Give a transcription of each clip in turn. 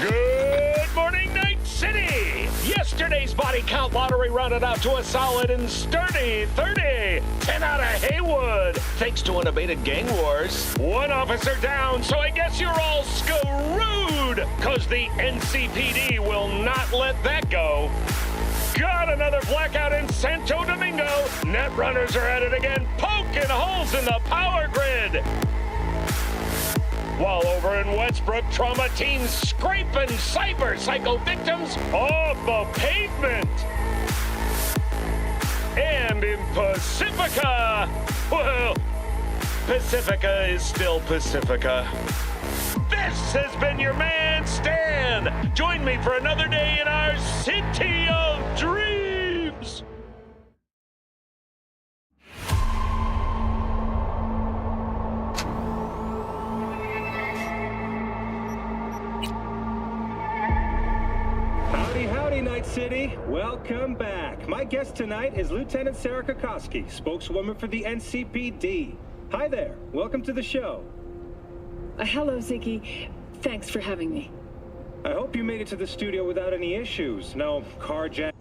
Good morning, Night City! Yesterday's body count lottery rounded out to a solid and sturdy 30. 10 out of Haywood, thanks to unabated gang wars. One officer down, so I guess you're all screwed, cause the NCPD will not let that go. Got another blackout in Santo Domingo. Netrunners are at it again, poking holes in the power grid. While over in Westbrook, trauma teams scraping cyber psycho victims off the pavement. And in Pacifica, well, Pacifica is still Pacifica. This has been your man, Stan. Join me for another day in our city of dreams. Howdy, Night City. Welcome back. My guest tonight is Lieutenant Sarah Kokoski, spokeswoman for the NCPD. Hi there. Welcome to the show. Hello, Ziggy. Thanks for having me. I hope you made it to the studio without any issues. No carjack.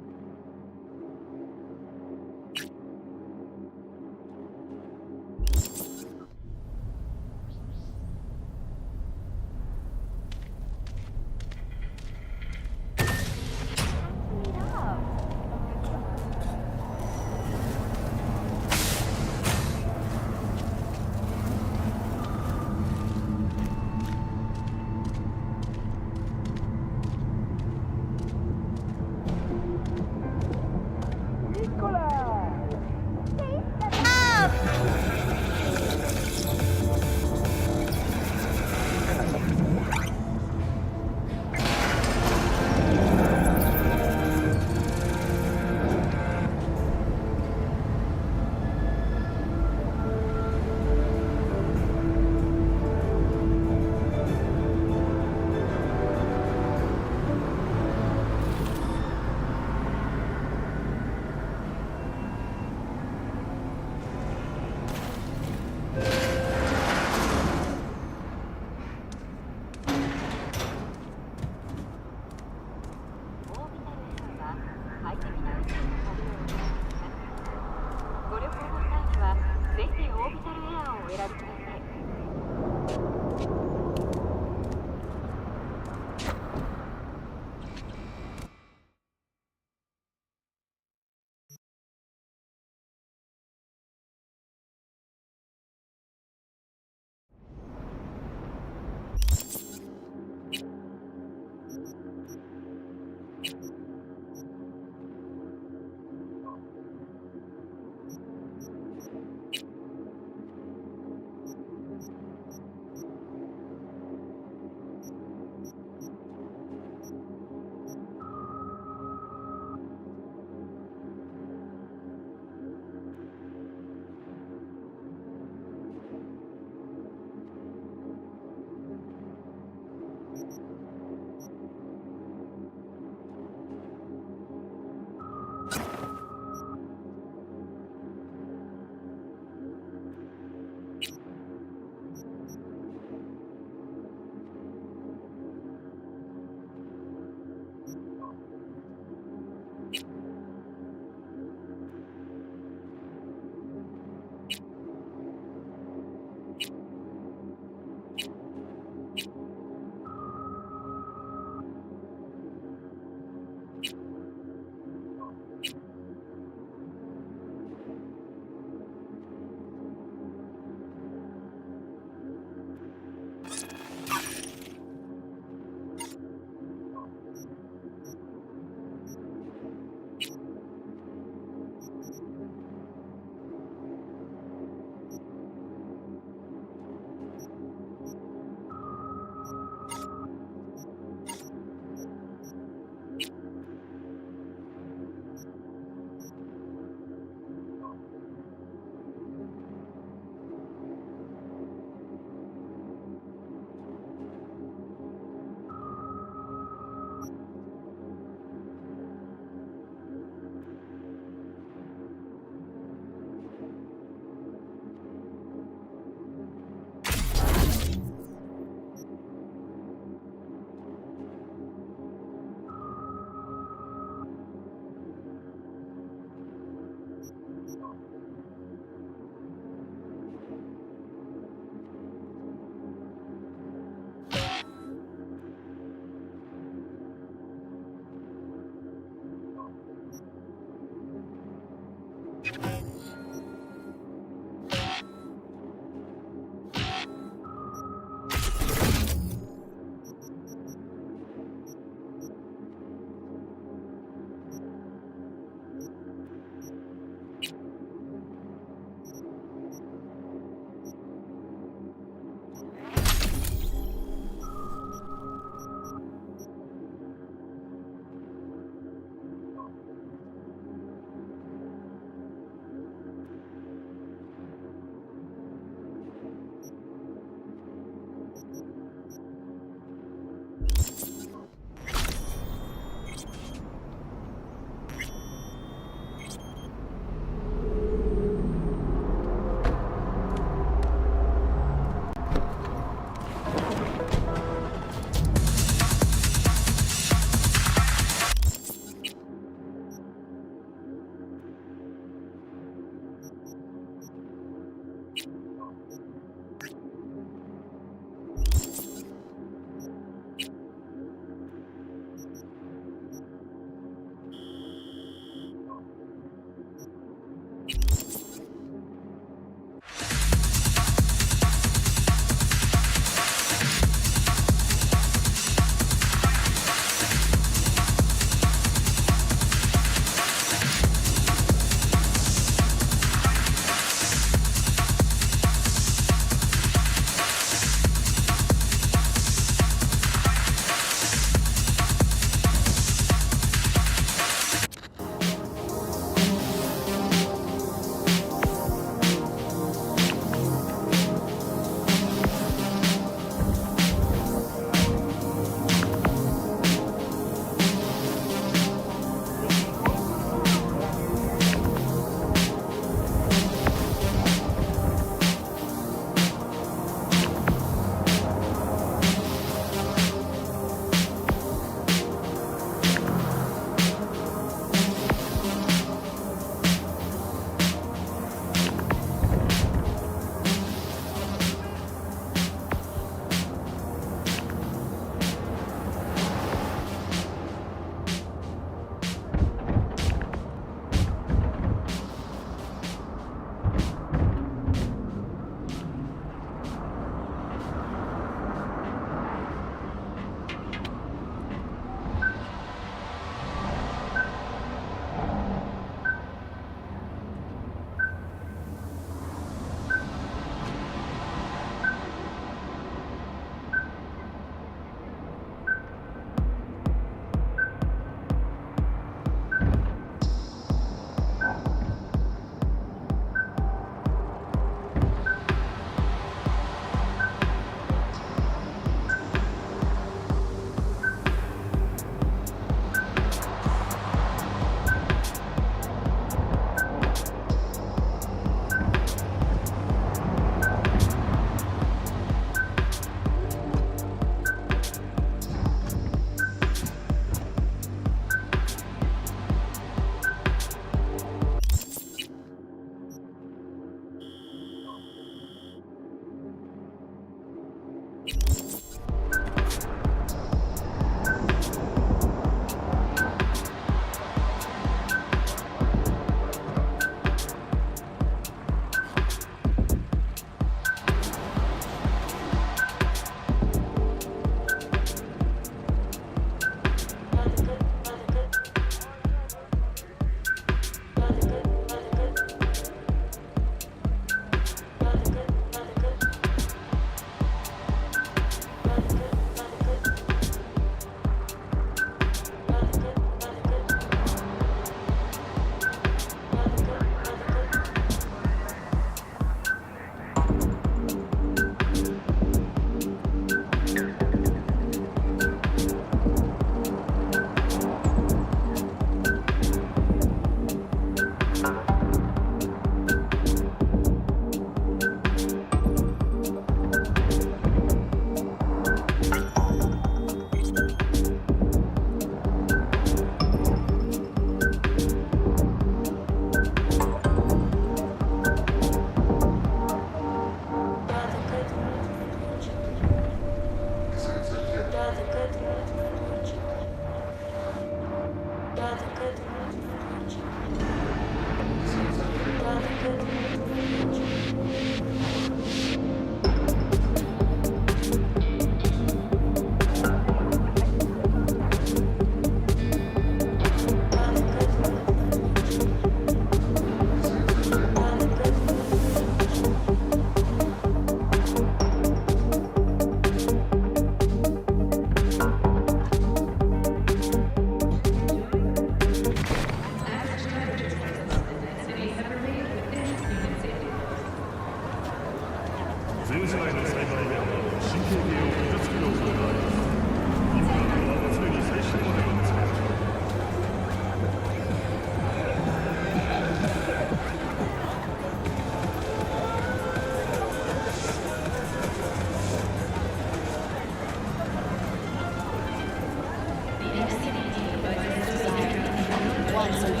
Once a week.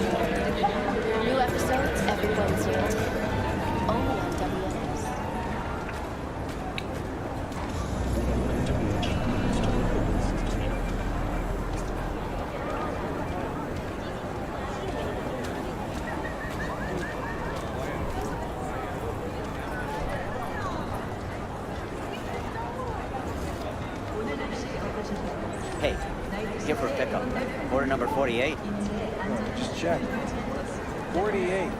New episodes every Wednesday. Only on WNS. Hey, here for pickup. Order number 48. Just check. 48.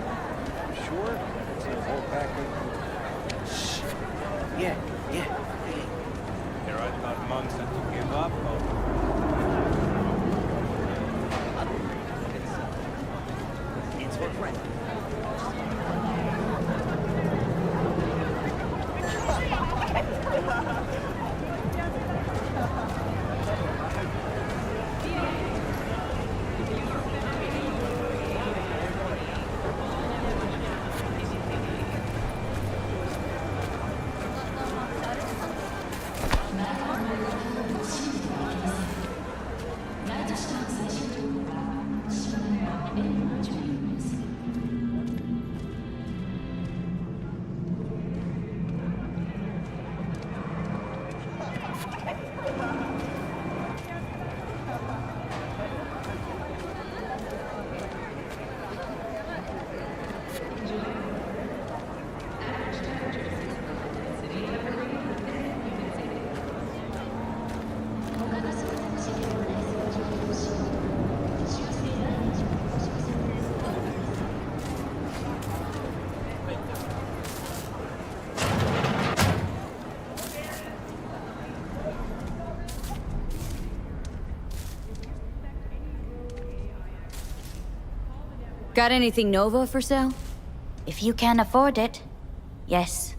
Sure? It's a whole package. Yeah. Here I thought monks had to give up. It's for friend. Got anything Nova for sale? If you can afford it, yes.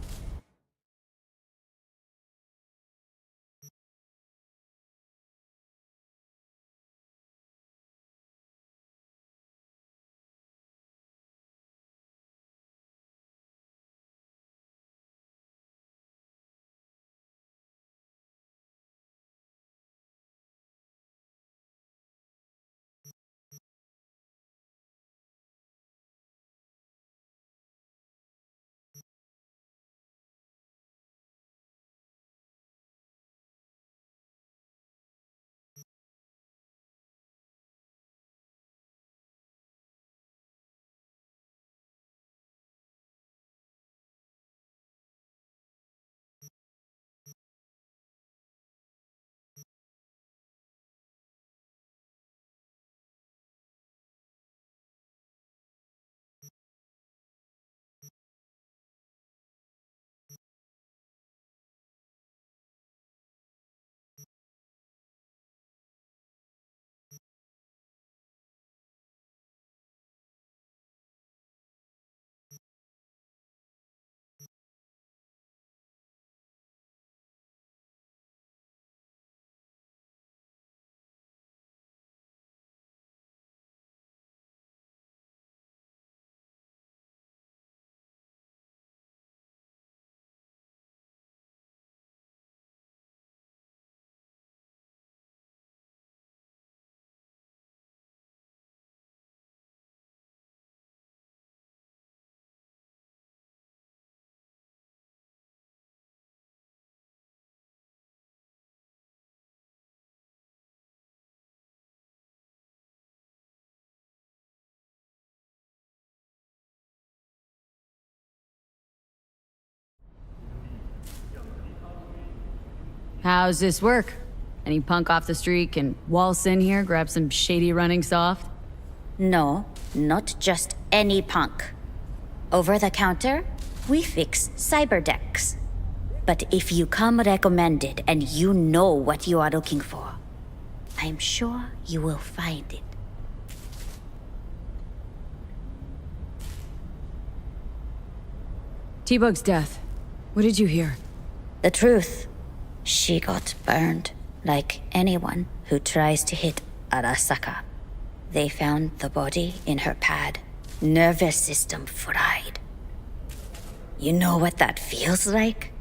How's this work? Any punk off the street can waltz in here, grab some shady running soft? No, not just any punk. Over the counter, we fix cyberdecks. But if you come recommended and you know what you are looking for, I'm sure you will find it. T-Bug's death. What did you hear? The truth. She got burned, like anyone who tries to hit Arasaka. They found the body in her pad. Nervous system fried. You know what that feels like?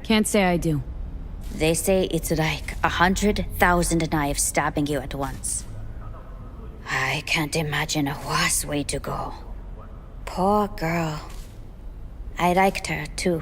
Can't say I do. They say it's like 100,000 knives stabbing you at once. I can't imagine a worse way to go. Poor girl. I liked her, too.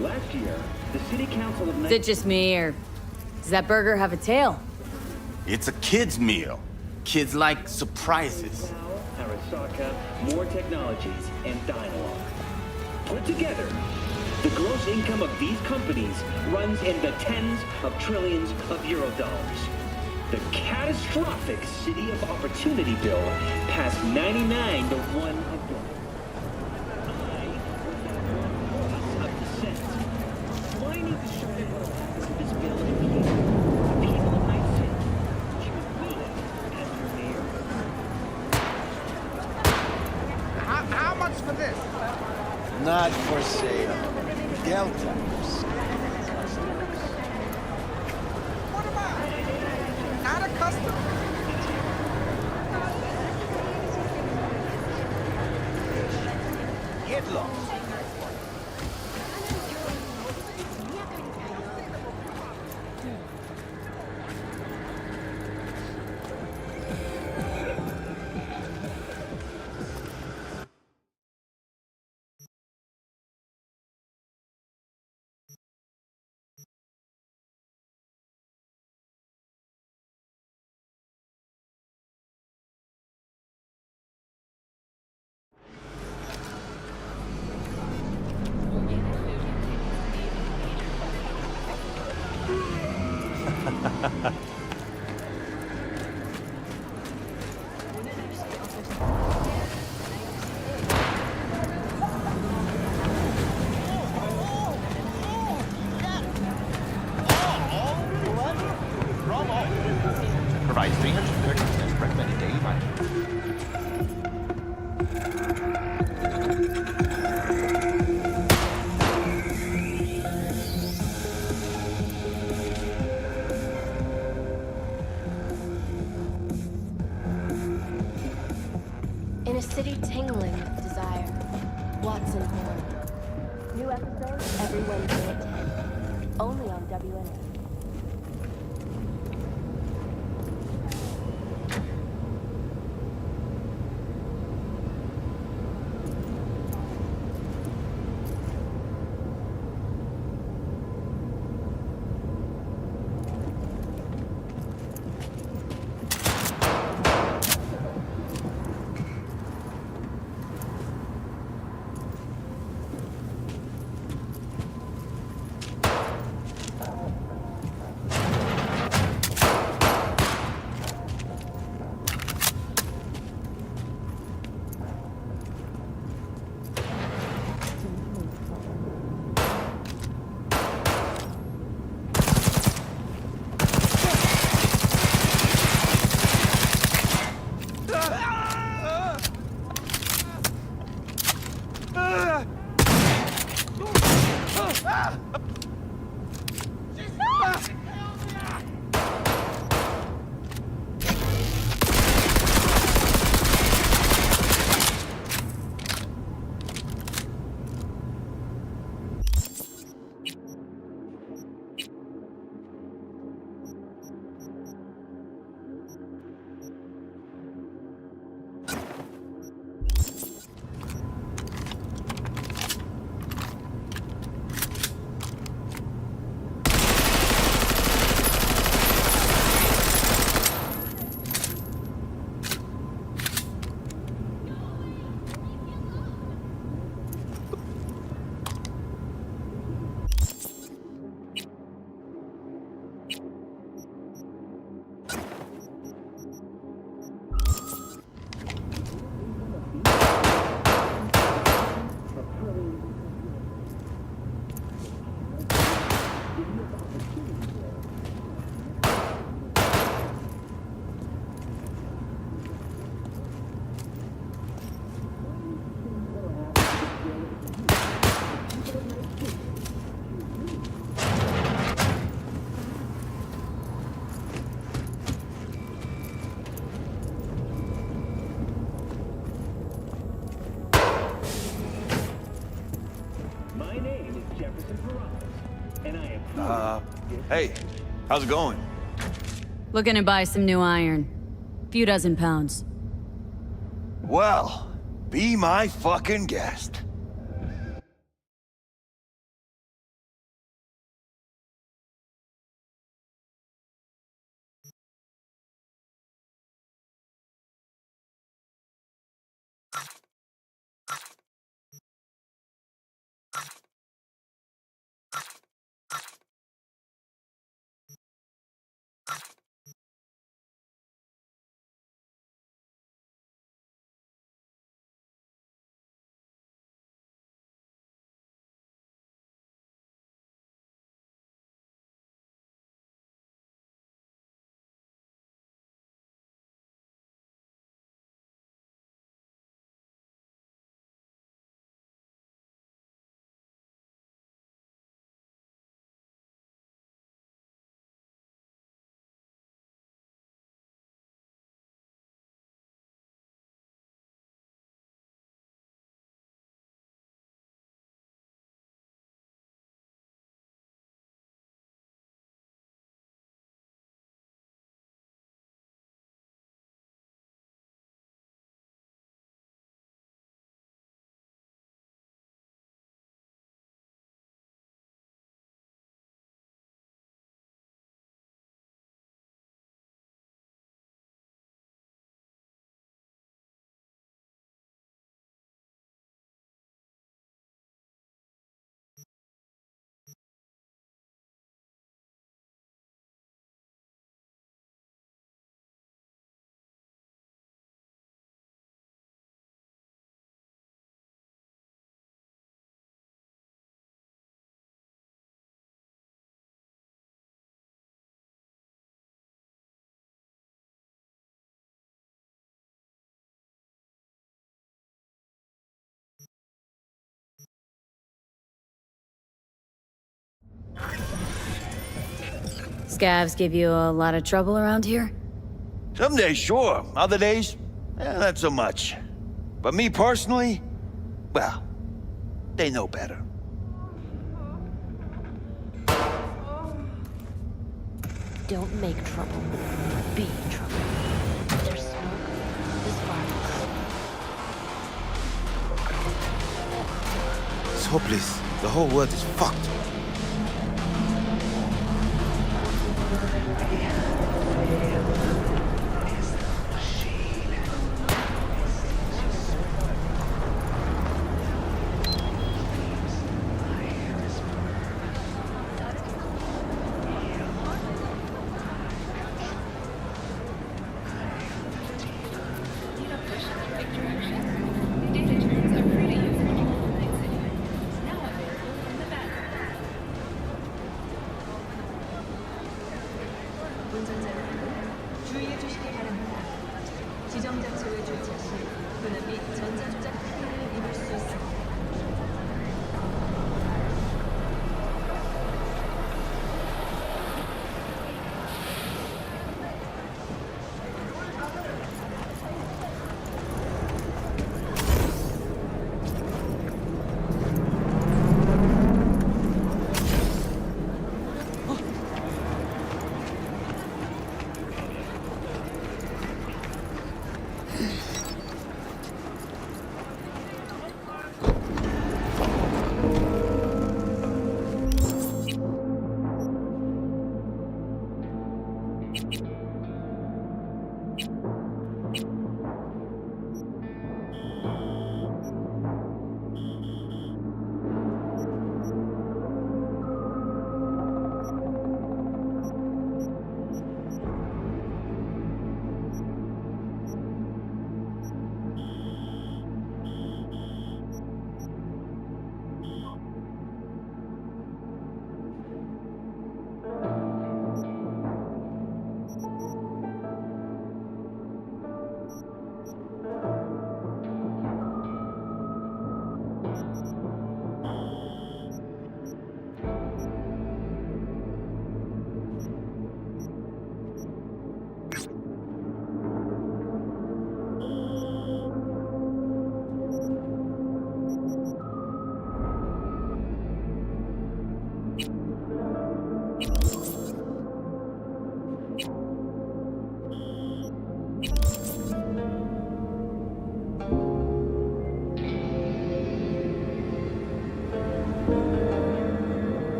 Last year, the City Council of Is it just me, or does that burger have a tail? It's a kid's meal. Kids like surprises. Arasaka, more technologies, and dialogue. Put together, the gross income of these companies runs in the tens of trillions of euro dollars. The catastrophic City of Opportunity bill passed 99 to 1 again. Why need to show the world that this bill is the people of Night City? Choose me as your mayor. How much for this? Not for sale. Delta. What about? Not a customer? Get lost. tingling with desire. Watson Horn. New episodes every Wednesday at 10. Only on WNA. Hey, how's it going? Looking to buy some new iron. Few dozen pounds. Well, be my fucking guest. Scavs give you a lot of trouble around here? Some days, sure. Other days, not so much. But me personally, well, they know better. Don't make trouble. Be trouble. There's smoke. There's violence. It's hopeless. The whole world is fucked. 주의해 주시기 바랍니다. 지정 장소에 주차 시 분해 및 전자조작 피해를 입을 수 있습니다.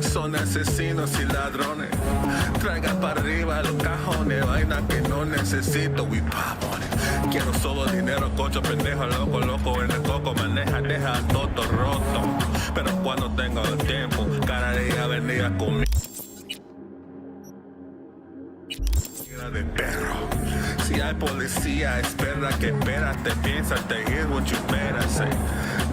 Son asesinos y ladrones. Traiga para arriba los cajones, vaina que no necesito. We pop on it. Quiero solo dinero, cocho, pendejo, loco, loco en el coco, maneja, deja todo roto. Pero cuando tengo el tiempo, cada día venía conmigo. De perro. Si hay policía, espera que espérate, piénsate, here's what you better say.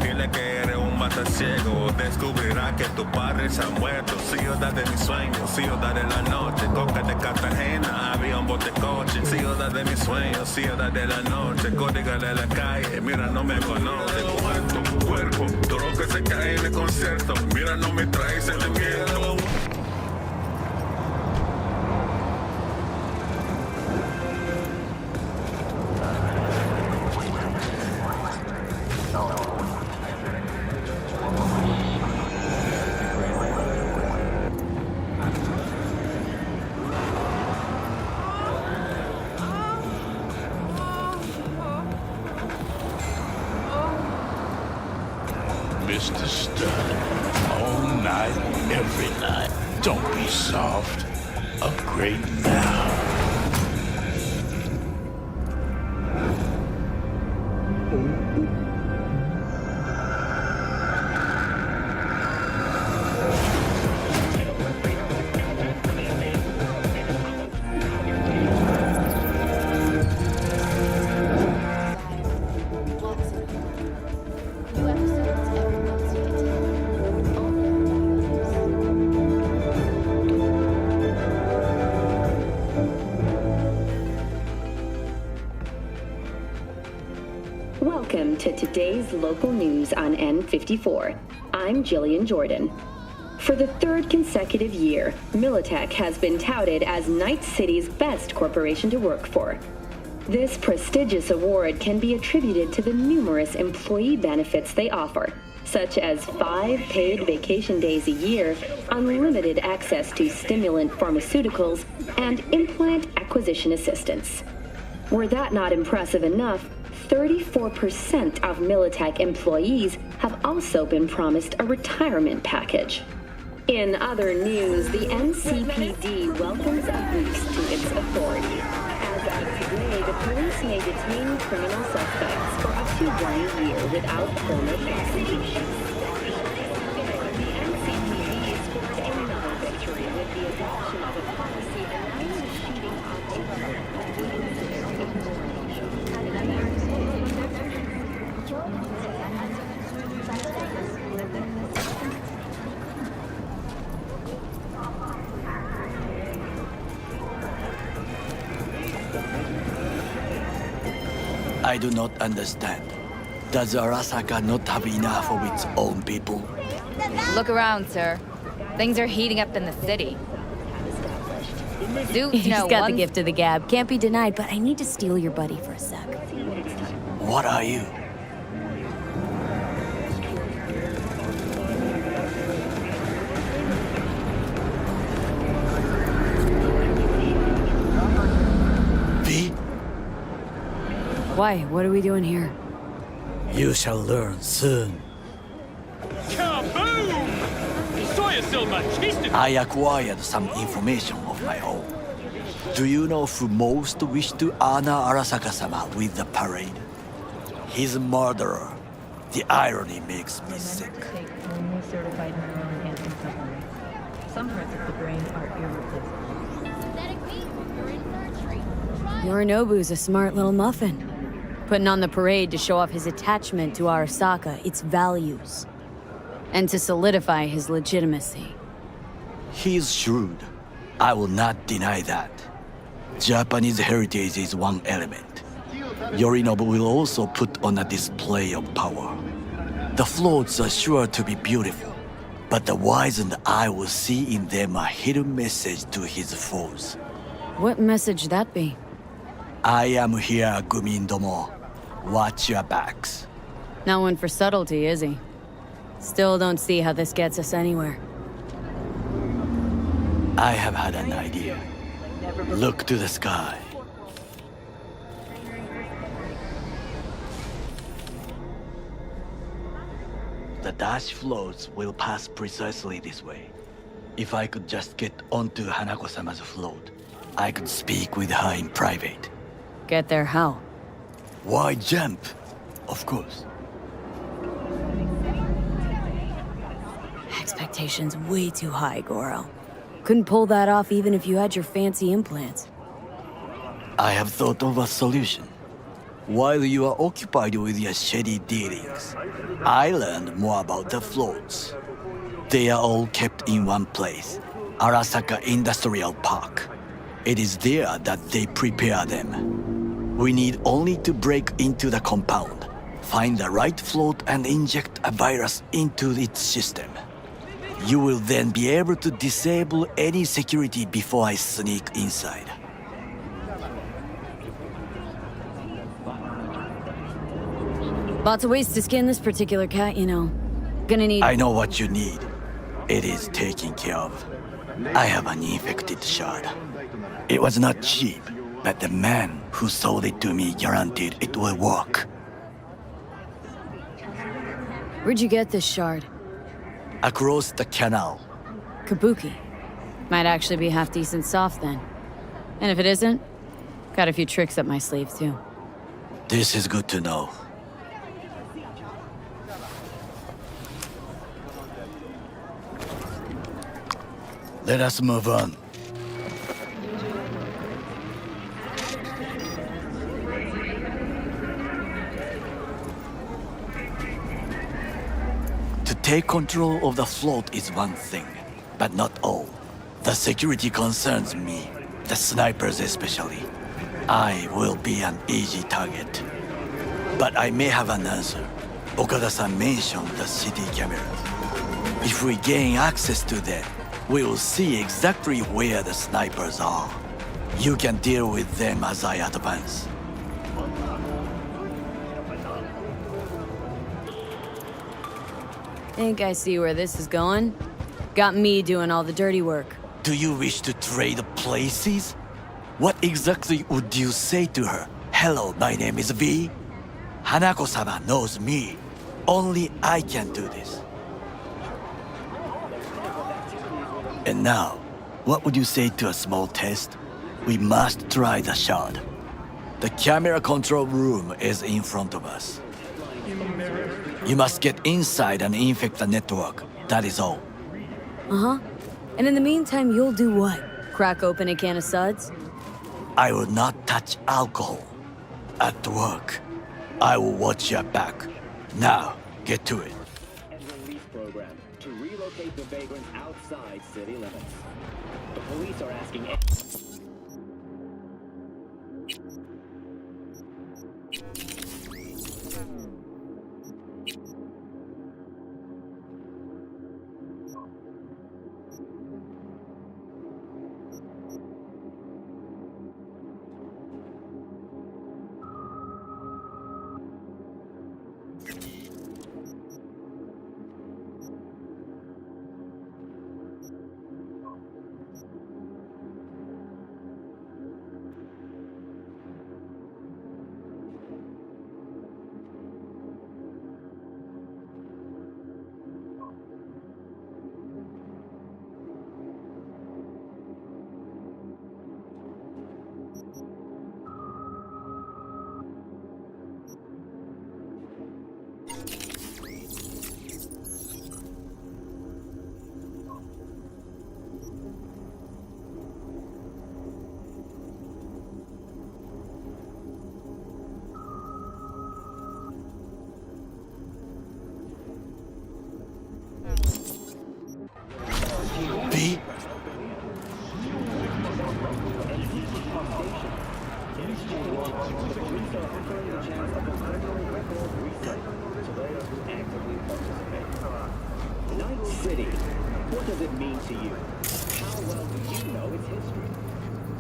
Dile que eres un matasiego, descubrirá que tu padre se ha muerto. Ciudad de mis sueños, ciudad de la noche, coca de Cartagena, avión, bote, coche. Ciudad de mis sueños, ciudad de la noche, código de la calle, mira, no me conoce. Muerto, cuerpo, todo lo que se cae en el concierto, mira, no me trae sentimiento. Mr. Stern, all night, every night. Don't be soft. Upgrade now. New episodes every Wednesday at 10. Only on Welcome to today's local news on N54. I'm Jillian Jordan. For the third consecutive year, Militech has been touted as Night City's best corporation to work for. This prestigious award can be attributed to the numerous employee benefits they offer, such as 5 paid vacation days a year, unlimited access to stimulant pharmaceuticals, and implant acquisition assistance. Were that not impressive enough, 34% of Militech employees have also been promised a retirement package. In other news, the NCPD welcomes a boost to its authority. As of today, the police may detain criminal suspects for up to 1 year without formal prosecution. The NCPD scored another victory with the adoption of a policy allowing shooting I do not understand. Does Arasaka not have enough of its own people? Look around, sir. Things are heating up in the city. He's got the gift of the gab. Can't be denied, but I need to steal your buddy for a sec. What are you? V? Why? What are we doing here? You shall learn soon. Kaboom! Soy still machistic. I acquired some information of my own. Do you know who most wished to honor Arasaka-sama with the parade? His murderer. The irony makes me sick. Take only certified mineral enhancing supplements. Some parts of the brain are irreplaceable. Synthetic meat, you're in for a treat. Try Yorinobu's a smart little muffin. Putting on the parade to show off his attachment to Arasaka, its values, and to solidify his legitimacy. He's shrewd. I will not deny that. Japanese heritage is one element. Yorinobu will also put on a display of power. The floats are sure to be beautiful, but the wizened eye will see in them a hidden message to his foes. What message that be? I am here, Gumin-domo. Watch your backs. Not one for subtlety, is he? Still don't see how this gets us anywhere. I have had an idea. Look to the sky. The dash floats will pass precisely this way. If I could just get onto Hanako-sama's float, I could speak with her in private. Get there how? Why jump? Of course. Expectations way too high, Goro. Couldn't pull that off even if you had your fancy implants. I have thought of a solution. While you are occupied with your shady dealings, I learned more about the floats. They are all kept in one place, Arasaka Industrial Park. It is there that they prepare them. We need only to break into the compound, find the right float and inject a virus into its system. You will then be able to disable any security before I sneak inside. Lots of ways to skin this particular cat, you know. Gonna need... I know what you need. It is taken care of. I have an infected shard. It was not cheap, but the man who sold it to me guaranteed it will work. Where'd you get this shard? Across the canal. Kabuki. Might actually be half decent soft then. And if it isn't, got a few tricks up my sleeve too. This is good to know. Let us move on. To take control of the float is one thing, but not all. The security concerns me, the snipers especially. I will be an easy target. But I may have an answer. Okada-san mentioned the city cameras. If we gain access to them, we will see exactly where the snipers are. You can deal with them as I advance. Think I see where this is going. Got me doing all the dirty work. Do you wish to trade places? What exactly would you say to her? Hello, my name is V. Hanako-sama knows me. Only I can do this. And now, what would you say to a small test? We must try the shard. The camera control room is in front of us. You must get inside and infect the network. That is all. Uh-huh. And in the meantime, you'll do what? Crack open a can of suds? I will not touch alcohol. At work, I will watch your back. Now, get to it. And release program to relocate the vagrants outside city limits. The police are asking... V? Night City, what does it mean to you? How well do you know its history?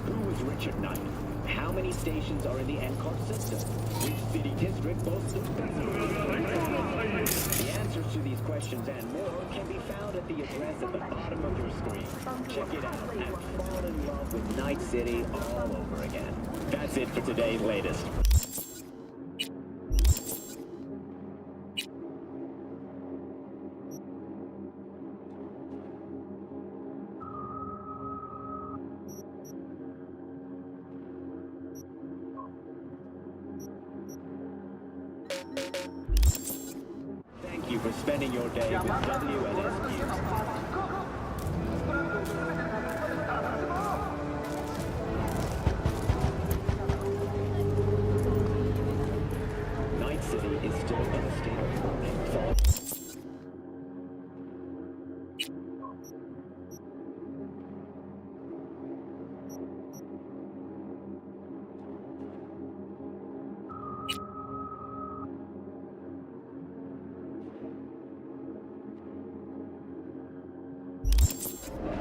Who was Richard Knight? How many stations are in the NCAR system? Which city district boasts the best? The answers to these questions and more can be found at the address at the bottom of your screen. Check it out and fall in love with Night City all over again. That's it for today's latest. Thank you for spending your day with WNSQ. Night City is still in a state of mourning.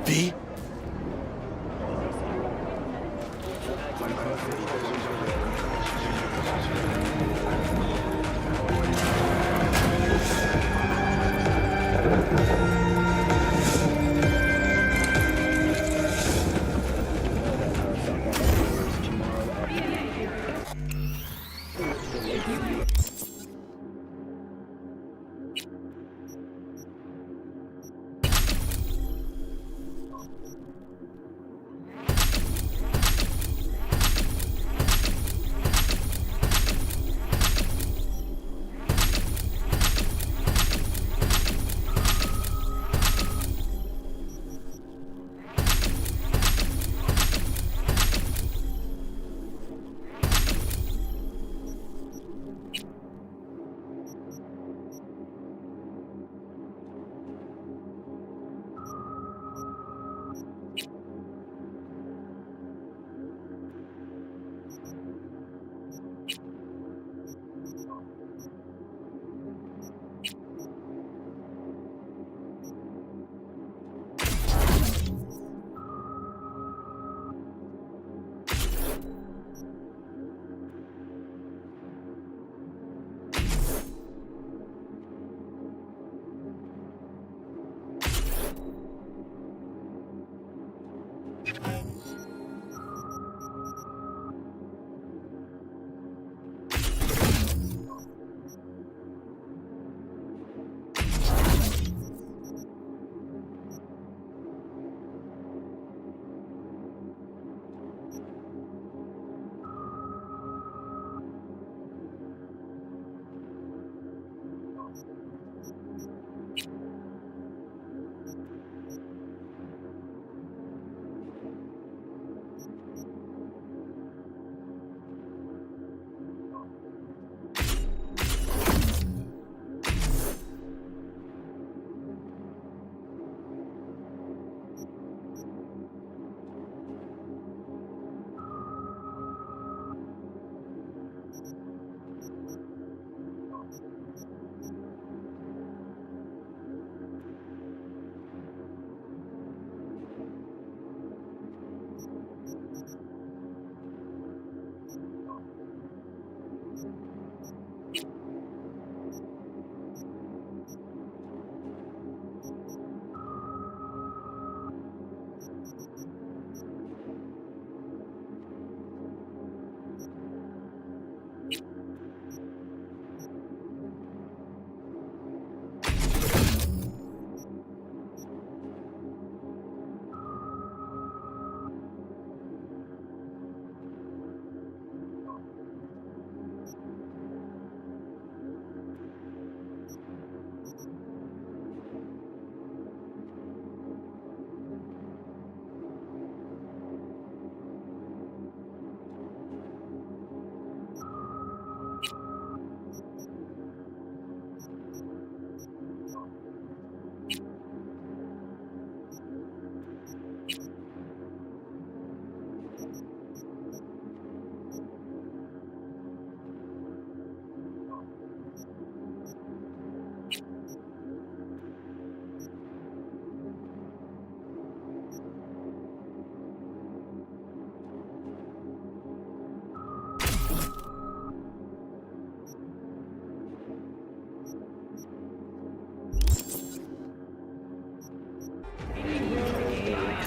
V?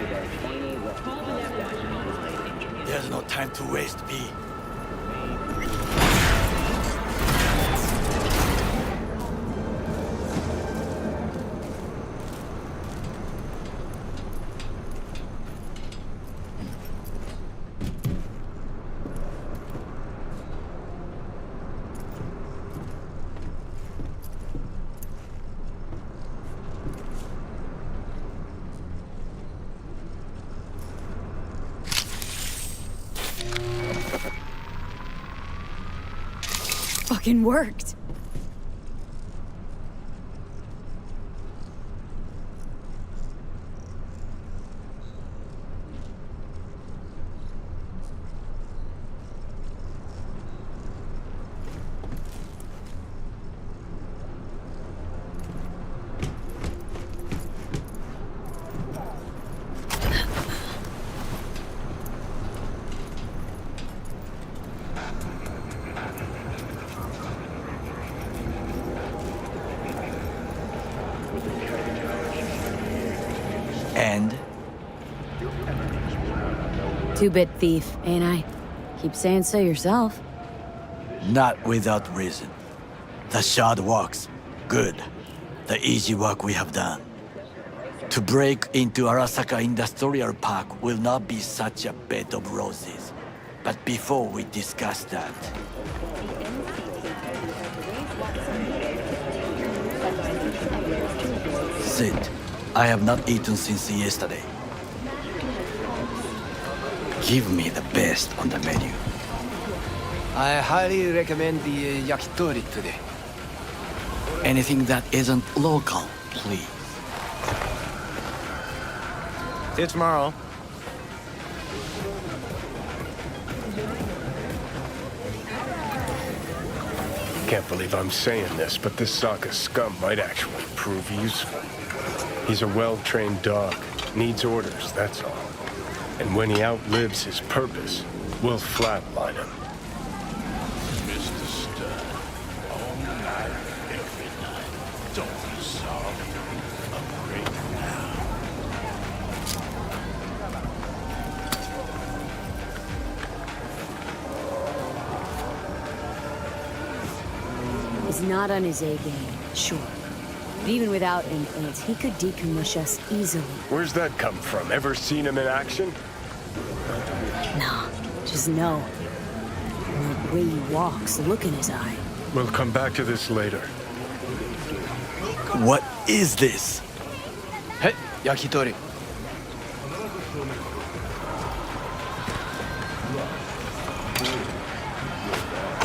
their final resting place. There's no time to waste, B. Fucking worked. And? Two-bit thief, ain't I? Keep saying so yourself. Not without reason. The shard works. Good. The easy work we have done. To break into Arasaka Industrial Park will not be such a bed of roses. But before we discuss that... Sit. I have not eaten since yesterday. Give me the best on the menu. I highly recommend the yakitori today. Anything that isn't local, please. See you tomorrow. Can't believe I'm saying this, but this Sokka scum might actually prove useful. He's a well-trained dog. Needs orders, that's all. And when he outlives his purpose, we'll flatline him. Mr. Stern, all night, every night. Don't be sorry. A break now. He's not on his A game, sure. But even without implants, he could decommission us easily. Where's that come from? Ever seen him in action? Nah, just know. And the way he walks, the look in his eye. We'll come back to this later. What is this? Hey, yakitori.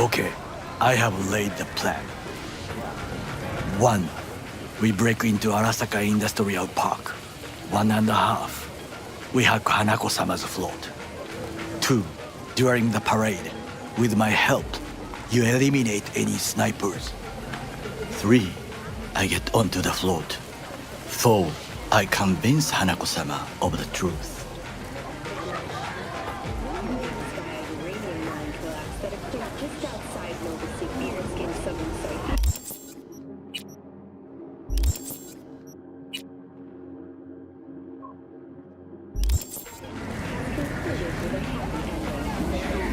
Okay, I have laid the plan. 1. We break into Arasaka Industrial Park. 1.5. We hack Hanako-sama's float. 2. During the parade, with my help, you eliminate any snipers. 3. I get onto the float. 4. I convince Hanako-sama of the truth.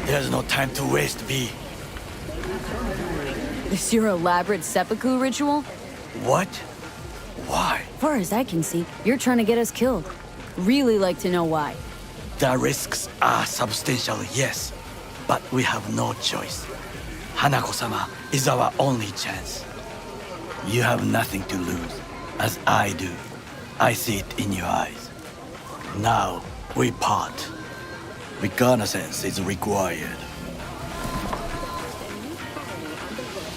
There's no time to waste, V. This your elaborate seppuku ritual? What? Why? Far as I can see, you're trying to get us killed. Really like to know why. The risks are substantial, yes. But we have no choice. Hanako-sama is our only chance. You have nothing to lose, as I do. I see it in your eyes. Now, we part. Reconnaissance is required.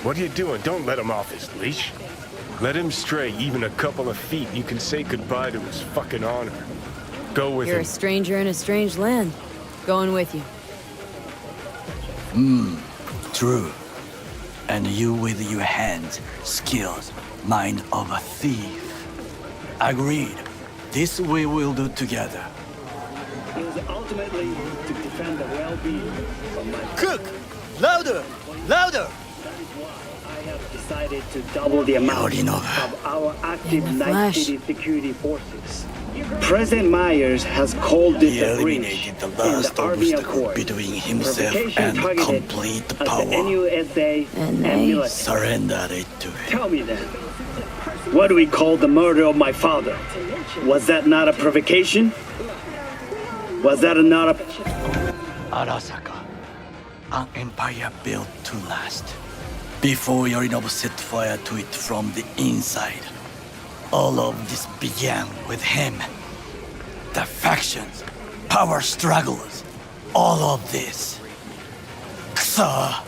What are you doing? Don't let him off his leash. Let him stray even a couple of feet. You can say goodbye to his fucking honor. Go with him. You're a stranger in a strange land. Going with you. True. And you with your hands, skills, mind of a thief. Agreed. This we will do together. It was ultimately to defend the well-being of my... Cook! Louder! Louder! That is why I have decided to double the amount of our active Night City security forces. President Myers has called it He the breach eliminated the in last the Army obstacle Accord. between himself Provocation and targeted complete at the power. NUSA and they military. Surrendered it to him. Tell me then, what do we call the murder of my father? Was that not a provocation? Was that not a... Arasaka, an empire built to last. Before Yorinobu set fire to it from the inside, all of this began with him. The factions, power struggles, all of this. Kusa!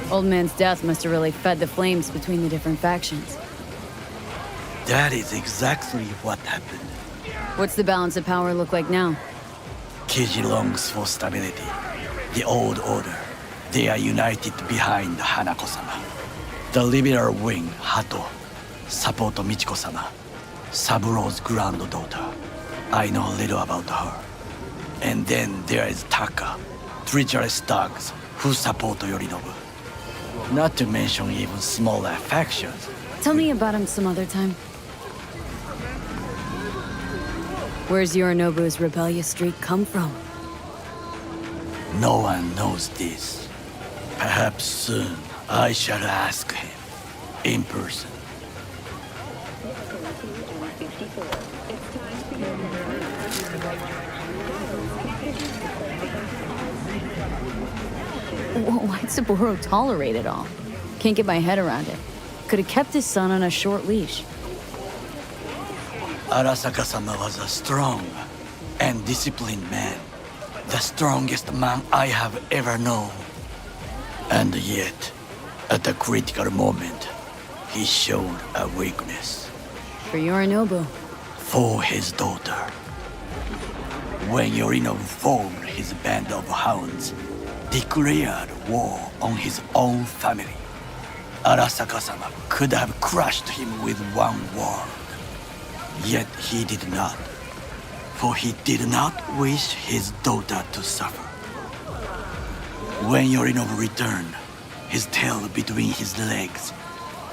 Old man's death must have really fed the flames between the different factions. That is exactly what happened. What's the balance of power look like now? Kiji longs for stability. The old order. They are united behind Hanako-sama. The liberal wing, Hato, support Michiko-sama, Saburo's granddaughter. I know little about her. And then there is Taka, treacherous thugs who support Yorinobu. Not to mention even smaller factions. Tell me about him some other time. Where's Yorinobu's rebellious streak come from? No one knows this. Perhaps soon I shall ask him in person. Why'd Saburo tolerate it all? Can't get my head around it. Could have kept his son on a short leash. Arasaka-sama was a strong and disciplined man. The strongest man I have ever known. And yet, at the critical moment, he showed a weakness. For Yorinobu. For his daughter. When Yorinobu formed his band of hounds, declared war on his own family, Arasaka-sama could have crushed him with one word. Yet he did not, for he did not wish his daughter to suffer. When Yorinobu returned, his tail between his legs,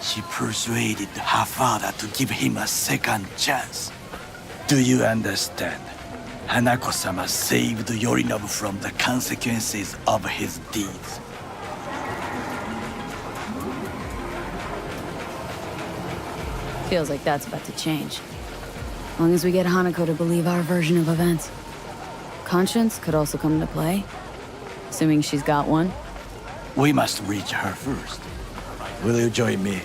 she persuaded her father to give him a second chance. Do you understand? Hanako-sama saved Yorinobu from the consequences of his deeds. Feels like that's about to change. As long as we get Hanako to believe our version of events. Conscience could also come into play. Assuming she's got one. We must reach her first. Will you join me?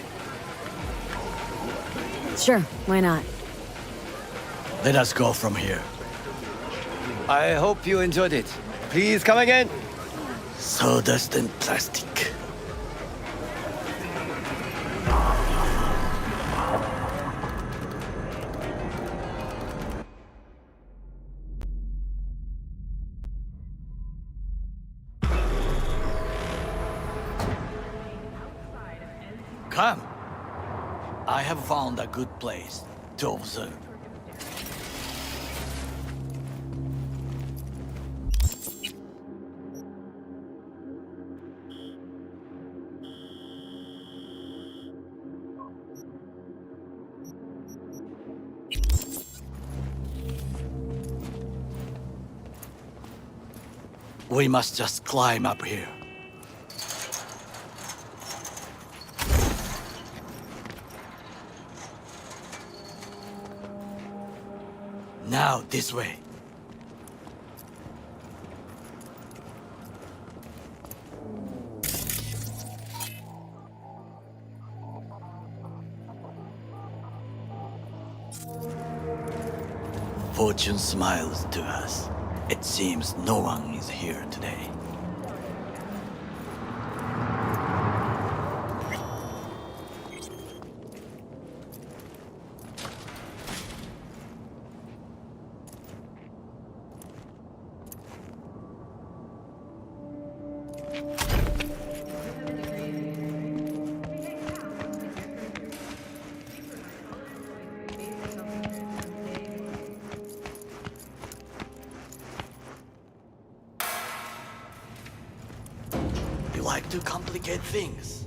Sure, why not? Let us go from here. I hope you enjoyed it. Please come again. Sawdust and plastic. Come. I have found a good place to observe. We must just climb up here. Now, this way. Fortune smiles to us. It seems no one is here today. like to complicate things.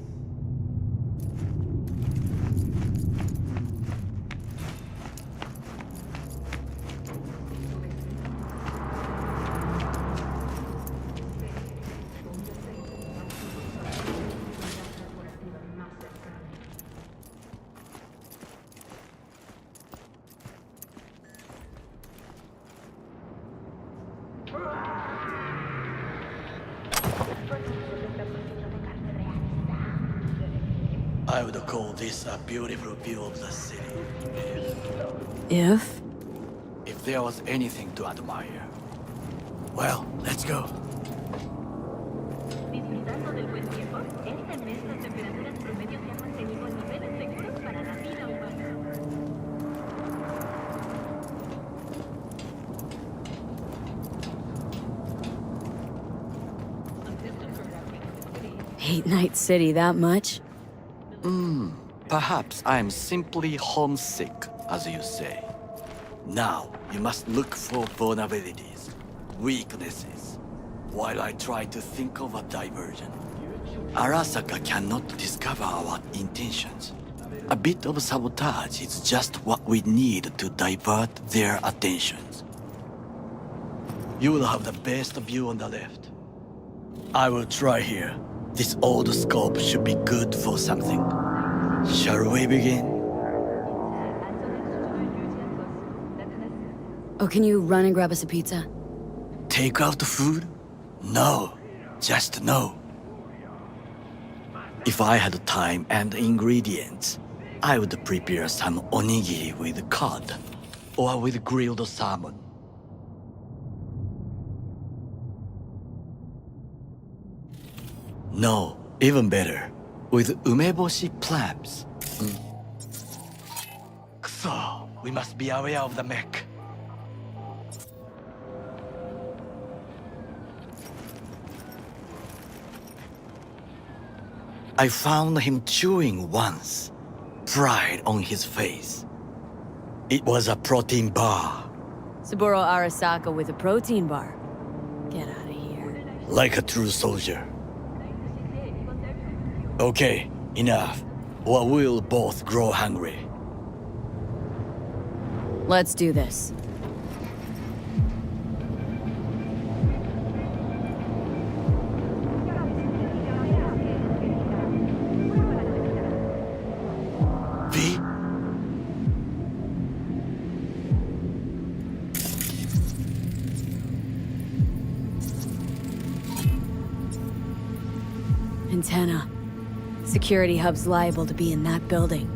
I would call this a beautiful view of the city. If? If there was anything to admire. Well, let's go. Disfrutando del buen tiempo, este mes las temperaturas promedio se han mantenido en niveles seguros para la vida humana. 8 Night City that much? Perhaps I'm simply homesick, as you say. Now, you must look for vulnerabilities, weaknesses, while I try to think of a diversion. Arasaka cannot discover our intentions. A bit of sabotage is just what we need to divert their attentions. You will have the best view on the left. I will try here. This old scope should be good for something. Shall we begin? Oh, can you run and grab us a pizza? Take out food? No. Just no. If I had time and ingredients, I would prepare some onigiri with cod, or with grilled salmon. No, even better, with umeboshi clams. So, we must be aware of the mech. I found him chewing once, pride on his face. It was a protein bar. Saburo Arasaka with a protein bar. Get out of here. Like a true soldier. Okay, enough, or we'll both grow hungry. Let's do this. V? Antenna. Security hub's liable to be in that building.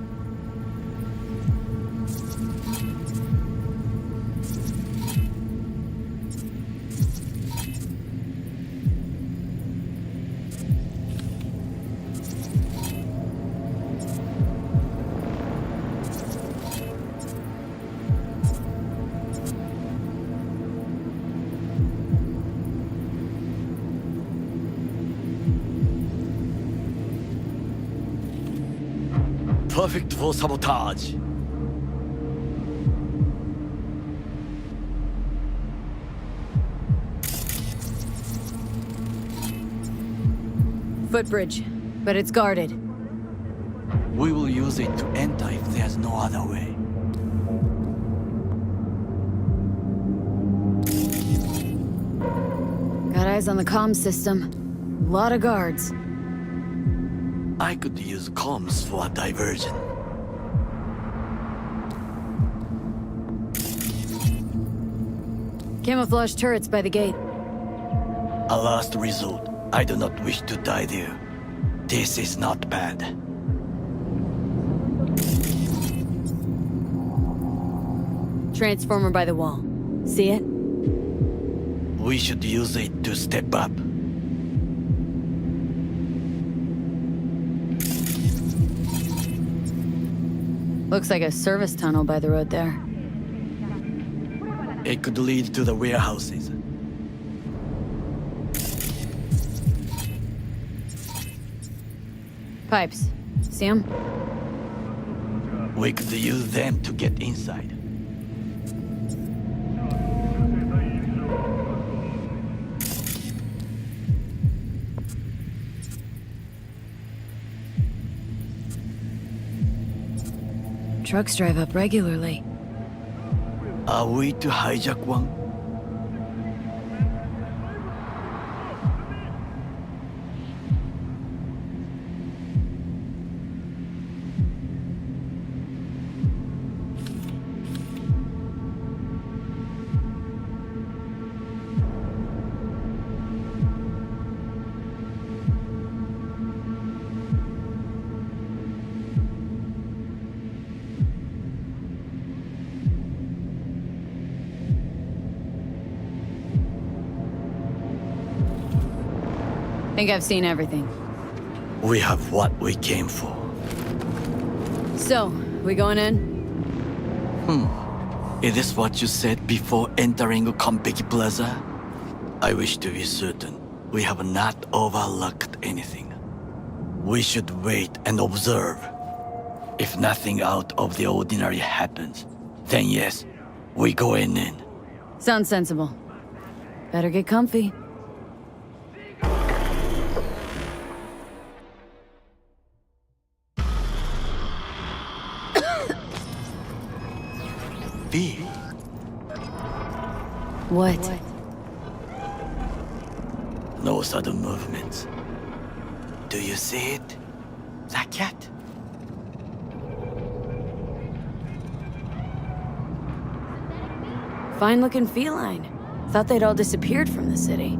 Perfect for sabotage. Footbridge, but it's guarded. We will use it to enter if there's no other way. Got eyes on the comm system. Lot of guards. I could use comms for a diversion. Camouflage turrets by the gate. A last resort. I do not wish to die there. This is not bad. Transformer by the wall. See it? We should use it to step up. Looks like a service tunnel by the road there. It could lead to the warehouses. Pipes. See 'em? We could use them to get inside. trucks drive up regularly. Are we to hijack one? Think I've seen everything. We have what we came for. So, we going in? Is this what you said before entering Konpeki Plaza? I wish to be certain we have not overlooked anything. We should wait and observe. If nothing out of the ordinary happens, then yes, we going in. Sounds sensible. Better get comfy. B. What? No sudden movements. Do you see it? That cat? Fine-looking feline. Thought they'd all disappeared from the city.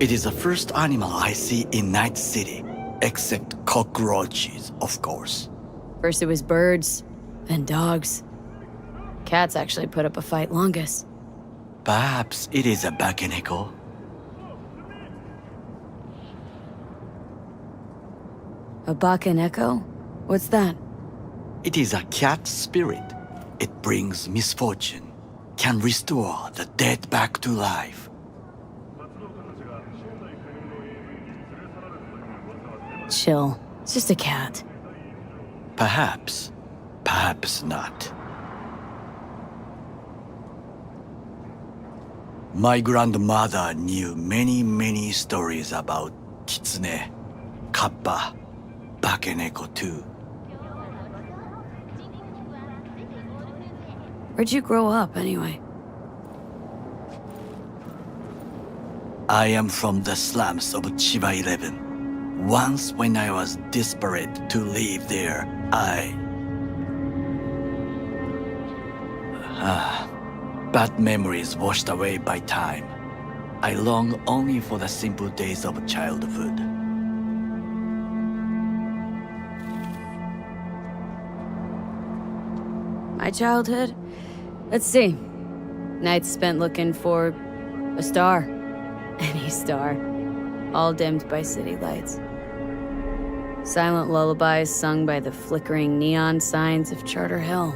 It is the first animal I see in Night City, except cockroaches, of course. First it was birds, then dogs. Cats actually put up a fight longest. Perhaps it is a bakeneko. A bakaneko? What's that? It is a cat spirit. It brings misfortune, can restore the dead back to life. Chill. It's just a cat. Perhaps. Perhaps not. My grandmother knew many stories about kitsune, kappa, bakeneko too. Where'd you grow up, anyway? I am from the slums of Chiba 11. Once when I was desperate to live there, bad memories washed away by time. I long only for the simple days of childhood. My childhood? Let's see. Nights spent looking for a star. Any star. All dimmed by city lights. Silent lullabies sung by the flickering neon signs of Charter Hill.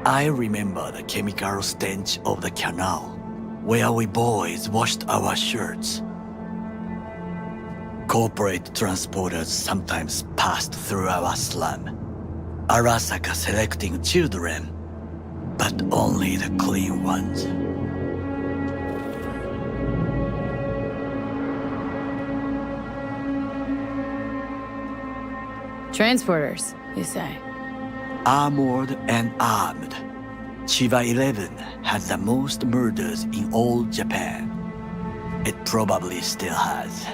I remember the chemical stench of the canal, where we boys washed our shirts. Corporate transporters sometimes passed through our slum, Arasaka selecting children, but only the clean ones. Transporters, you say? Armored and armed, Chiba 11 had the most murders in all Japan. It probably still has.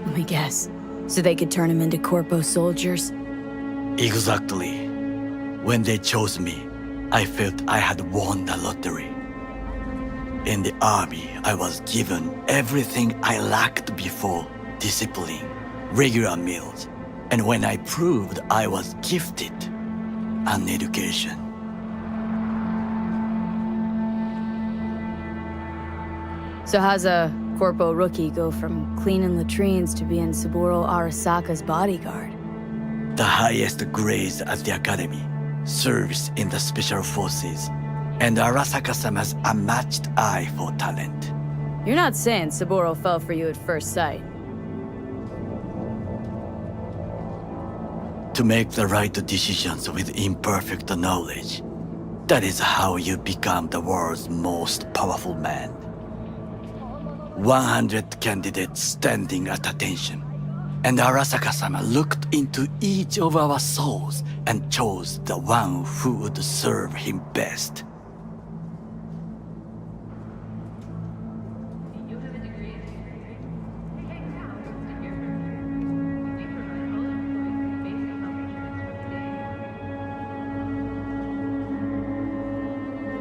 Let me guess. So they could turn him into corpo soldiers? Exactly. When they chose me, I felt I had won the lottery. In the army, I was given everything I lacked before: discipline, regular meals, and when I proved I was gifted, an education. So how's a corpo rookie go from cleaning latrines to being Saburo Arasaka's bodyguard? The highest grades at the academy, service in the special forces, and Arasaka-sama's unmatched eye for talent. You're not saying Saburo fell for you at first sight? To make the right decisions with imperfect knowledge, that is how you become the world's most powerful man. 100 candidates standing at attention, And Arasaka-sama looked into each of our souls and chose the one who would serve him best.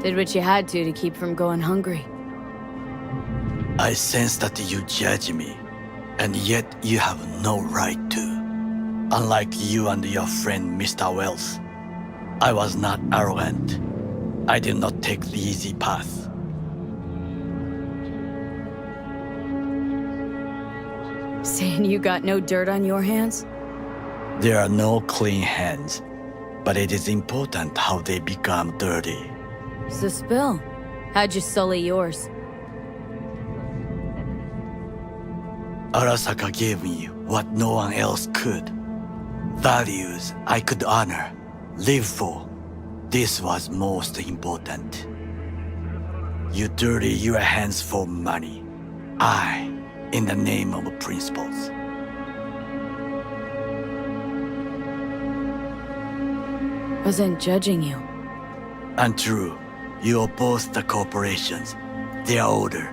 Did what you had to keep from going hungry. I sense that you judge me, and yet you have no right to. Unlike you and your friend Mr. Wells, I was not arrogant. I did not take the easy path. Saying you got no dirt on your hands? There are no clean hands, but it is important how they become dirty. So spill. How'd you sully yours? Arasaka gave me what no one else could. Values I could honor, live for. This was most important. You dirty your hands for money. I, in the name of principles. Wasn't judging you. Untrue. You oppose the corporations, their order,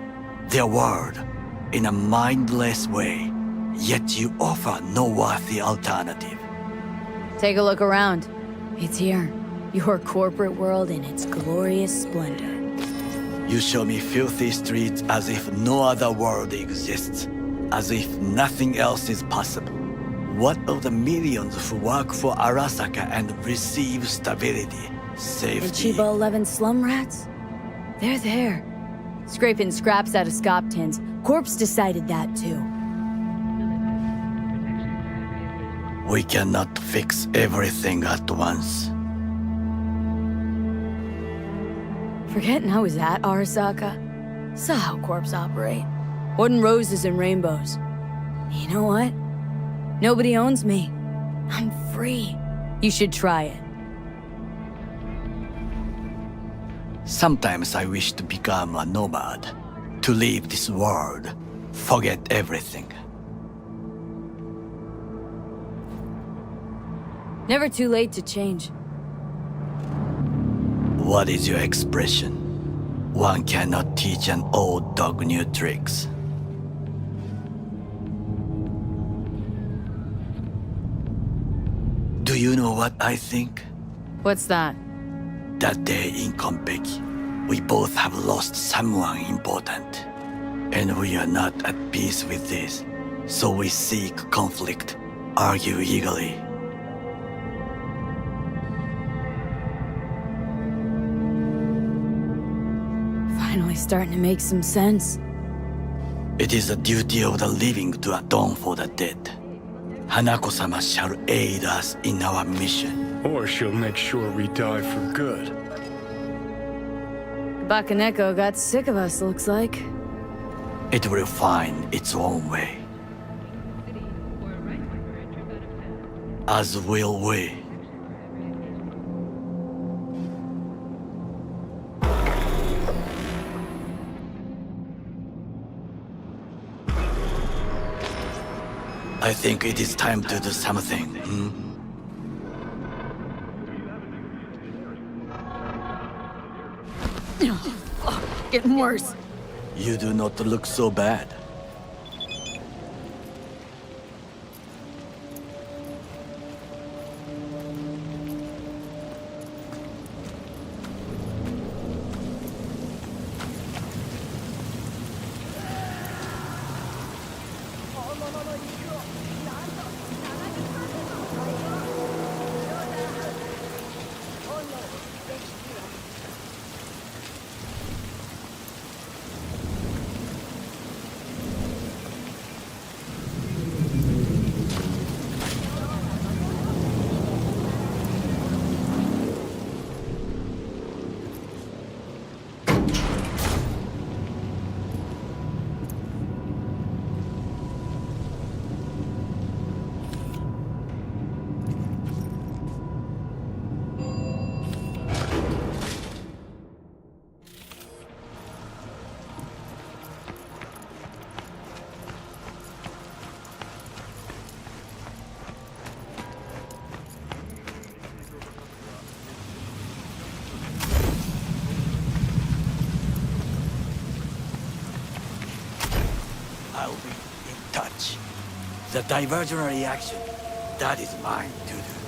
their word, in a mindless way, yet you offer no worthy alternative. Take a look around. It's here. Your corporate world in its glorious splendor. You show me filthy streets as if no other world exists, as if nothing else is possible. What of the millions who work for Arasaka and receive stability? Safety. The Chiba 11 slum rats? They're there. Scraping scraps out of scop tins. Corpse decided that too. We cannot fix everything at once. Forgetting I was at Arasaka. Saw how corps operate. Wasn't roses and rainbows. You know what? Nobody owns me. I'm free. You should try it. Sometimes I wish to become a nomad, to leave this world, forget everything. Never too late to change. What is your expression? One cannot teach an old dog new tricks. Do you know what I think? What's that? That day in Konpeki, we both have lost someone important. And we are not at peace with this. So we seek conflict, argue eagerly. Finally starting to make some sense. It is the duty of the living to atone for the dead. Hanako-sama shall aid us in our mission. Or she'll make sure we die for good. Bakaneko got sick of us, looks like. It will find its own way. As will we. I think it is time to do something, Getting worse. You do not look so bad. The diversionary action, that is mine to do.